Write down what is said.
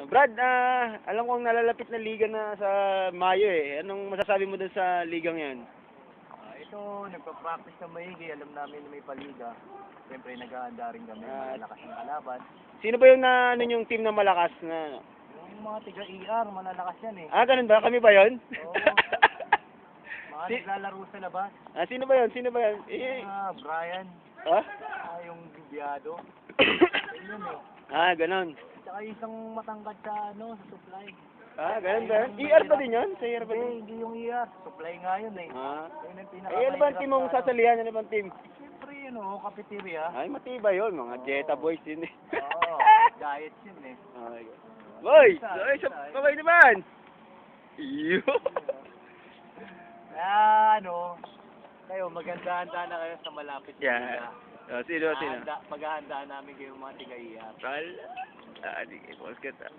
Brad, alam kong nalalapit na liga na sa Mayo eh. Anong masasabi mo dun sa ligang yan? Ito, nagpa-practice na maigi. Alam namin na may paliga. Siyempre, nag-aanda rin kami. Malalakas ng kalaban. Sino ba yung yung team na malakas na? Yung mga tiga-ER, malalakas yan eh. Ganun ba? Kami ba yun? Oo. Mga naglalaro sa labas. Sino ba yun? Sino ba yun? Brian. Ha? Yung Bibiado. Yun Ganun. Tsaka yung isang matangkad sa, sa supply. Ganun ba? ER ba din yun? Sa ER ba din? Hindi yung ER. Supply nga yun eh. Yun ang Ano ba ang team mong sasalihan? Ano ba ang team? Siyempre yun cafeteria. Matibay yun. Mga Jetta boys yun eh. Oo, diet yun eh. Boy! Kabay naman! Iyo! Kayo, maganda-handa na kayo sa malapit na Yeah. Sino? Maghahandaan namin kayo mga tiga-iya. Di kayo, boss kita.